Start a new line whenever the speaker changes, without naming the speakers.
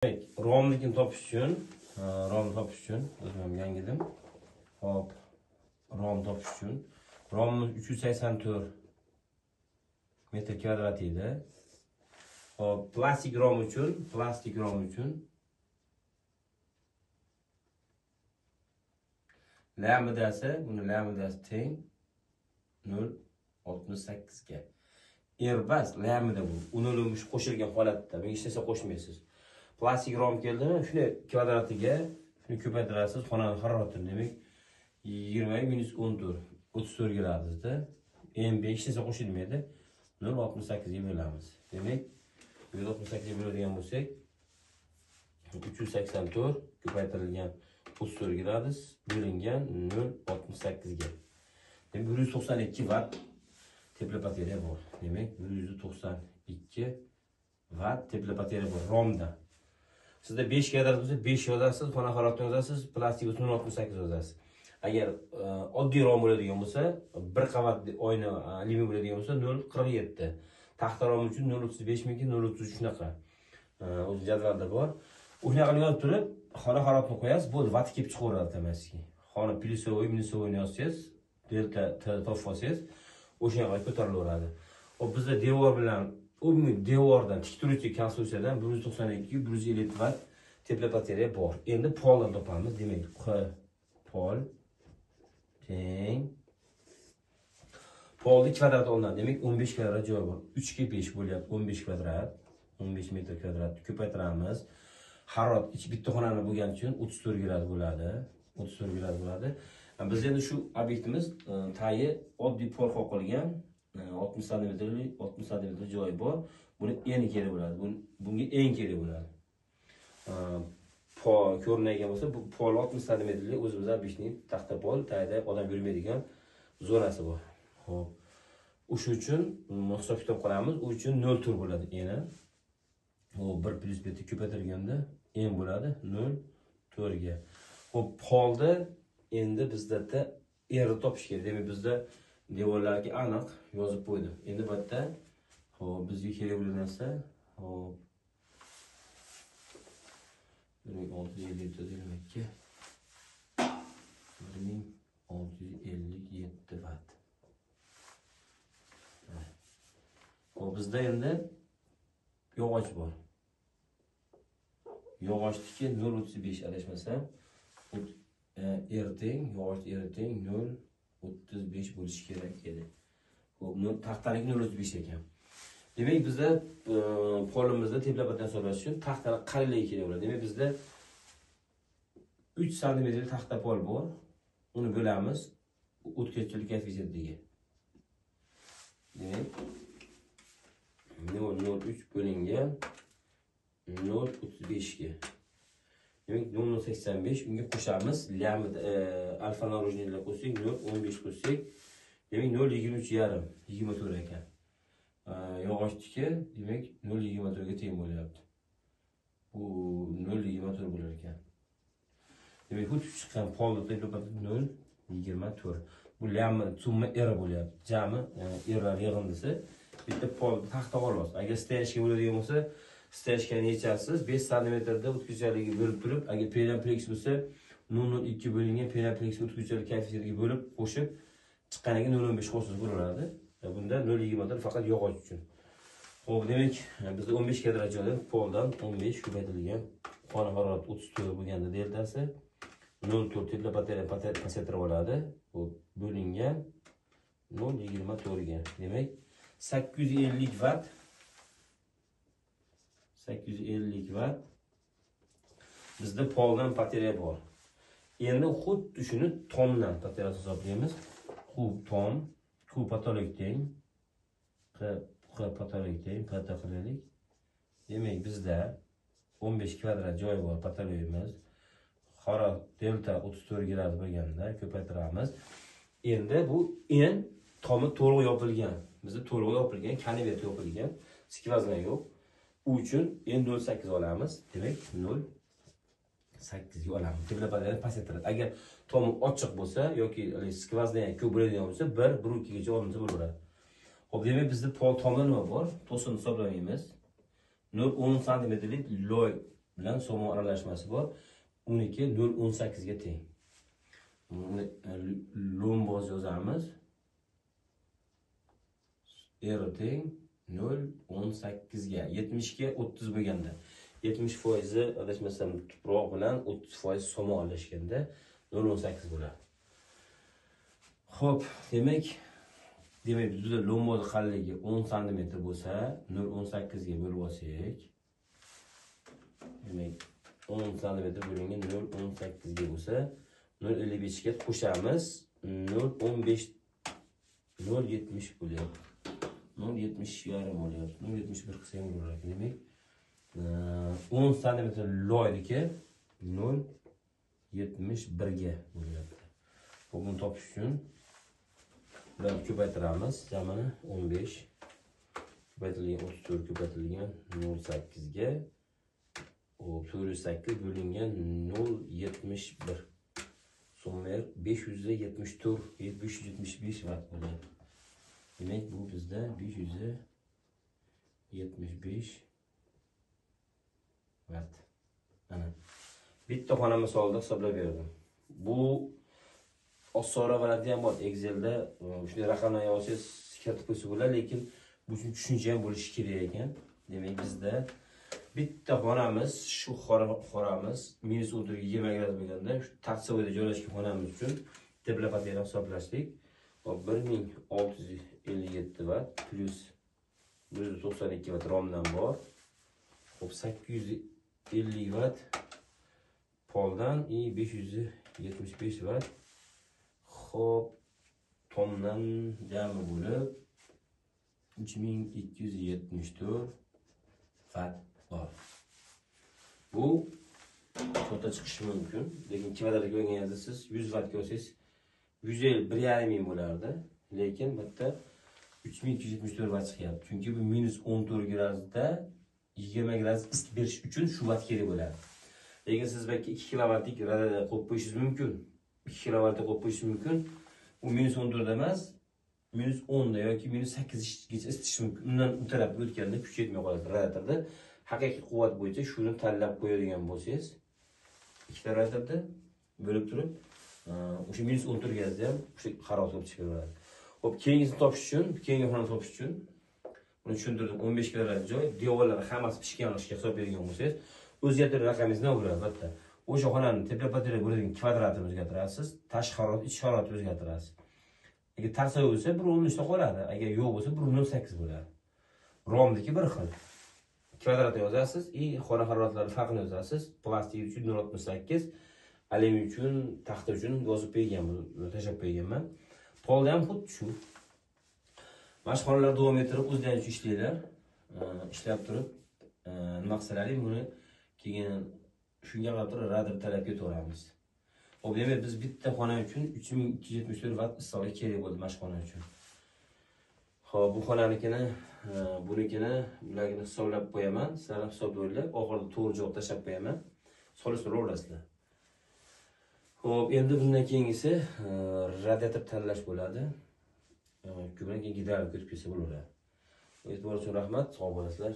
Romlikni topish uchun, o'zim yangidim. Hop, rom topish uchun. Romimiz 384 metr kvadrat edi. Hop, plastik rom uchun lambdasi teng 0.68 ga. Airbus lambda bu. Unilimish qo'shilgan holatda, men hech narsa qo'shmaysiz. Plastik rom keldimi, shuni kvadratiga shuni ko'paytirasiz, xonani haroratini, demak 20 - 34 gradusda. Endi hech narsa qo'shilmaydi. 0.68 ga bo'lamiz. Demak, 0.68 ga bo'ladigan bo'lsak, 384 ko'paytirilgan 34 gradus bo'lingan 0.68 ga. Demak, 192 watt tepla batarya bor. Demak, 192 watt tepla batarya bor romda. Sizda 5 kvadrat bo'lsa 5 yozasiz, xona haroratini yozasiz, plastik bo'lsa 0.68 yozasiz. Agar oddiy rom bo'ladigan bo'lsa, bir qavat oyna alyumin bo'ladigan bo'lsa 0.47. Taxta rom uchun 0.35 miki 0.33 shunaqa. O'zi jadvalda bor. O'shanaqa yozib turib, xona haroratini qo'yasiz, bo'ldi, vatt kelib chiqaveradi avtomatik. Xona plyusovый, minusovый yozsangiz, delta topib olsangiz, o'shanaqa ko'tarilaveradi. Hop, bizda devor bilan devordan tik turuvchi konstruksiyadan 192 150 watt tepla batarya bor. Endi poldan topamiz. Demak, pol teng polni kvadrat olinadi. Demak, 15 kvadrat joy bor. 3 ga 5 bo'lyapti. 15 kvadrat, 15 metr kvadrat ko'paytiramiz. Harorat bitta xonani bo'lgani uchun 34 grad bo'ladi. 34 grad bo'ladi. Biz endi shu obyektimiz tayi oddiy pol qoqilgan 60 cm joyi bor. Buni eni kerak bo'ladi. Bunga eng kerak bo'ladi. Pol ko'rinadigan bo'lsa, bu pol 60 cm o'zimiz obyektning taxta pol, tayda odam yurmaydigan zonasi bor. Xo'p. O'sha uchun hisob kitob qilamiz. U uchun 0 tur bo'ladi eni. O 1 + bitta ko'paytirganda en bo'ladi 0 turga. Xo'p, polda endi bizda erni topish kerak. Demak, bizda devorlarga aniq yozib qo'ydim. Endi bu yerda hop bizga kerak bo'lgan narsa hop 1657 1657 watt. Hop, bizda endi yog'och bor. Yog'ochniki 0.35 adashmasam, erteng, yog'och erteng 0.35 bo'lishi kerak edi. Xo'p, taxtaniki 0.35 ekan. Demak, bizda polimizda tepla batarya hisoblash uchun taxtani qalinligi kerak bo'ladi. Demak, bizda 3 cm taxta pol bor. Uni bo'lamiz o'tkazchilik koeffitsiyentiga. Demak, 0.03 bo'lingan 0.35 ga. Demak, 0.85 unga qo'shamiz. Alfa narojnilar qo'shsak 0.15 qo'shsak, demak 0.23 yarim 24 ekan. Yog'ochniki demak 0.24 ga teng bo'lyapti. Bu 0.24 bo'lar ekan. Demak, bu chiqqan polni tepib 0.24. Bu summa era bo'lyapti. Jami erlar yig'indisi. Bitta pol taxta olasiz. Agar steyashka bo'ladigan bo'lsa, steyashkani yechasiz. 5 cm da o'tkazuvchaligi bo'lib turib, agar penaplex bo'lsa, 0.02 bo'lingan penaplex o'tkazuvchalik koeffitsiyentiga bo'lib qo'shib chiqqaniga 0.15 qo'shsangiz bo'laveradi. Bunda 0.20 faqat yog'och uchun. Xo'p, demak, bizda 15 kvadrat joyda poldan 15 ko'paytirilgan xona harorati 34 bo'lganda deltasi 0.4 tepla batarya pasaytirib oladi. Bu bo'lingan 0.24 ga. Demak, 850 watt 850 watt bizda poldan batarya bor. Endi xuddi shuni tomdan batarya hisoblaymiz. Tom, patolog teng, patolog teng, patologlik. Demak, bizda 15 kvadrat joy bor patologimiz. Harorat delta 34 grad bo'lganda ko'paytiramiz. Endi bu en tomi to'liq yopilgan. Bizda to'liq yopilgan, konvert yopilgan, skvazna yo'q. U uchun en 0.8 olamiz. Demak, 0.8 ga olamiz. Tepla batarya pasaytiradi. Agar tomi ochiq bo'lsa yoki skvazna ko'p bo'ladigan bo'lsa, 1-1.2 gacha olinsa bo'laveradi. Xo'p, demak, bizda pol tomda nima bor? To'sin hisoblamaymiz. 0.10 cm loy bilan somon aralashmasi bor. 12.018 ga teng. Buni lomboz yozamiz. R teng 0.18 ga 70 ga 30 bo'lganda 70% adashmasam tuproq bilan 30% somon aralashganda 0.18 bo'ladi. Xo'p, demak bizda lomboz qalinligi 10 cm bo'lsa, 0.18 ga bo'lib olsak, demak 10 cm bo'lingan 0.18 ga bo'lsa, 0.55 ga qo'shamiz, 0.15 0.70 bo'lyapti. 0.70 yarim bo'lyapti. 0.71 qilsa ham bo'lardi. Demak 10 cm loydiki 0.71 ga bo'lyapti. Buni topish uchun bularni ko'paytiramiz. Jamini 15 ko'paytirilgan 34 ko'paytirilgan 0.8 ga 408 bo'lingan 0.71 sommer 574 575 watt bo'ladi. Demak bu bizda 575 watt. Mana bitta xona misolida hisoblab berdim. Bu osonroq bo'ladi ham bor. Excelda shunday raqamlar yozsangiz kiritib qo'ysa bo'ladi, lekin bu uchun tushuncha ham bo'lishi kerak ekan. Demak bizda bitta xonamiz, shu xonamiz minus 20 gradus bo'lganda, shu торцевойda joylashgan xonamiz uchun teplopaterni hisoblashdik. 1657 watt plus 192 watt romdan bor. Xo'p, 850 watt poldan 575 watt. Xo'p, tomdan jami bo'lib 3274 watt bor. Bu to'ta chiqishi mumkin, lekin kvadratga qo'yganingizda siz 100 watt ko'rsangiz 150 ming bo'lardi, lekin bitta 3274 watt chiqyapti. Chunki bu minus 14 gradusda 20 gradus isitib berish uchun shu watt kerak bo'ladi. Lekin siz balki 2 kilovatlik radada qo'yib qo'yishingiz mumkin. 2 kilovatda qo'yib qo'yishingiz mumkin. U minus 14 da emas, minus 10 da yoki minus 8 gacha isitish mumkin. Undan u tarafga o'tganda kuch yetmay qoladi radatorda. Haqiqiy quvvat bo'yicha shuni tanlab qo'yadigan bo'lsangiz, ikkita radatorda bo'lib turib, o'sha minus 14 gazda ham o'sha xarob qilib chiqaveradi. Xo'p, keyingisini topish uchun, keyingi xonani topish uchun buni tushuntirdim. 15 kvadrat joy, devorlari hammasi pishganlikka hisob bergan bo'lsangiz, o'zgartirgan raqamingiz nima bo'ladi? Albatta, o'sha xonani teplopaterga bo'ladigan kvadratini o'zgartirasiz, tashqi harorat, ichki haroratni o'zgartirasiz. Agar торцевой bo'lsa 1.13 ta qoladi, agar yo'q bo'lsa 1.08 bo'ladi. Romniki bir xil. Kvadratni yozasiz, xona haroratlari farqini yozasiz. Plastik uchun 0.68, alyumin uchun, taxta uchun yozib qo'yganman, tashab qo'yganman. Polda ham xuddi shu. Mashxonalar davom ettirib o'zlaringiz ishlanglar. Ishlab turib, nima qilsalaring buni keyin shunga qarab turib radar talab ketaveramiz. Xo'p, demak biz bitta xona uchun 3274 watt issiqlik kerak bo'ldi mashxona uchun. Xo'p, bu xonanikini, bunikini, bularni hisoblab qo'yaman. Sizlar hisoblab, oxirida to'g'ri javob tashab qo'yaman. Solishtirib olasizlar. Xo'p, endi bundan keyingisi radiator tanlash bo'ladi. Ko'proq gidravlik o'tib kelsa bo'laveradi. E'tibor uchun rahmat, sog' bo'lasizlar.